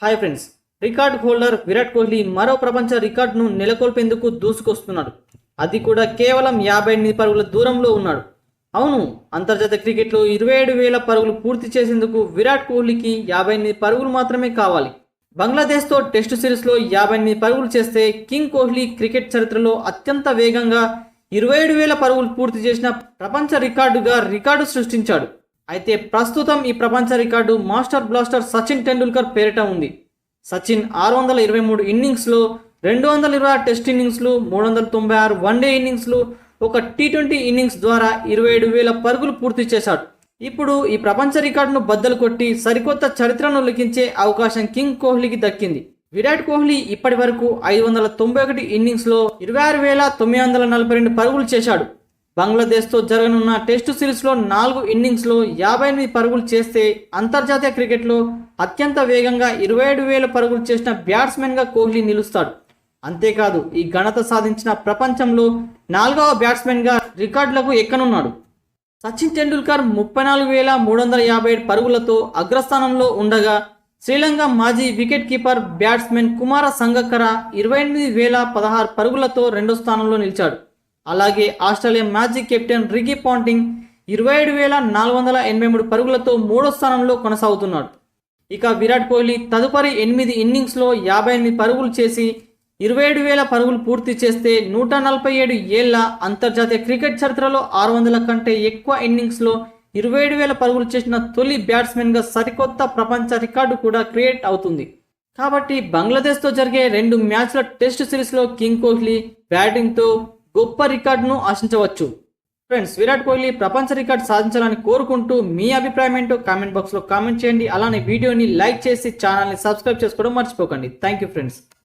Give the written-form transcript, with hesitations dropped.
Hi friends, record holder Virat Kohli మరో ప్రపంచ రికార్డును నెలకొల్పేందుకు దూసుకొస్తున్నాడు. అది కూడా కేవలం 58 పరుగుల దూరంలో ఉన్నాడు. అవును, అంతర్జాతీయ క్రికెట్లో 27,000 పరుగులు పూర్తి చేసేందుకు విరాట్ కోహ్లీకి 58 పరుగులు మాత్రమే కావాలి. బంగ్లాదేశ్తో టెస్టు సిరీస్లో 58 పరుగులు చేస్తే కింగ్ కోహ్లీ క్రికెట్ చరిత్రలో అత్యంత వేగంగా 27,000 పరుగులు పూర్తి చేసిన ప్రపంచ రికార్డు సృష్టించాడు. అయితే ప్రస్తుతం ఈ ప్రపంచ record master blaster Sachin Tendulkar పేరిట ఉంది. సచిన్ 623 ఇన్నింగ్స్లో, 226 టెస్ట్ ఇన్నింగ్స్లు, 396 వన్డే ఇన్నింగ్స్లు, ఒక టీ20 ఇన్నింగ్స్ ద్వారా 27,000 పరుగులు పూర్తి చేశాడు. ఇప్పుడు ఈ ప్రపంచ రికార్డును బద్దలు కొట్టి సరికొత్త చరిత్రను లిఖించే అవకాశం కింగ్ కోహ్లీకి దక్కింది. విరాట్ కోహ్లీ ఇప్పటి వరకు 591 ఇన్నింగ్స్లో 26,942 పరుగులు చేశాడు. బంగ్లాదేశ్తో జరగనున్న టెస్టు సిరీస్లో 4 ఇన్నింగ్స్లో 58 పరుగులు చేస్తే అంతర్జాతీయ క్రికెట్లో అత్యంత వేగంగా 27,000 పరుగులు చేసిన బ్యాట్స్మెన్గా కోహ్లీ నిలుస్తాడు. అంతేకాదు, ఈ ఘనత సాధించిన ప్రపంచంలో 4వ బ్యాట్స్మెన్గా రికార్డులకు ఎక్కనున్నాడు. సచిన్ టెండూల్కర్ 34,357 పరుగులతో అగ్రస్థానంలో ఉండగా, శ్రీలంక మాజీ వికెట్ కీపర్ బ్యాట్స్మెన్ కుమార సంగక్కర 28,016 పరుగులతో రెండో స్థానంలో నిలిచాడు. అలాగే ఆస్ట్రేలియా మాజీ కెప్టెన్ రికీ పాంటింగ్ 27,483 పరుగులతో మూడో స్థానంలో కొనసాగుతున్నాడు. ఇక విరాట్ కోహ్లీ తదుపరి 8 ఇన్నింగ్స్లో 58 పరుగులు చేసి 27,000 పరుగులు పూర్తి చేస్తే 147 ఏళ్ల అంతర్జాతీయ క్రికెట్ చరిత్రలో 600 కంటే ఎక్కువ ఇన్నింగ్స్లో 27,000 పరుగులు చేసిన తొలి బ్యాట్స్మెన్గా సరికొత్త ప్రపంచ రికార్డు కూడా క్రియేట్ అవుతుంది. కాబట్టి బంగ్లాదేశ్తో జరిగే 2 మ్యాచ్ల టెస్ట్ సిరీస్లో కింగ్ కోహ్లీ బ్యాటింగ్తో గొప్ప రికార్డును ఆశించవచ్చు. ఫ్రెండ్స్, విరాట్ కోహ్లీ ప్రపంచ రికార్డు సాధించాలని కోరుకుంటూ మీ అభిప్రాయం ఏంటో కామెంట్ బాక్స్లో కామెంట్ చేయండి. అలానే వీడియోని లైక్ చేసి ఛానల్ని సబ్స్క్రైబ్ చేసుకోవడం మర్చిపోకండి. Thank you friends.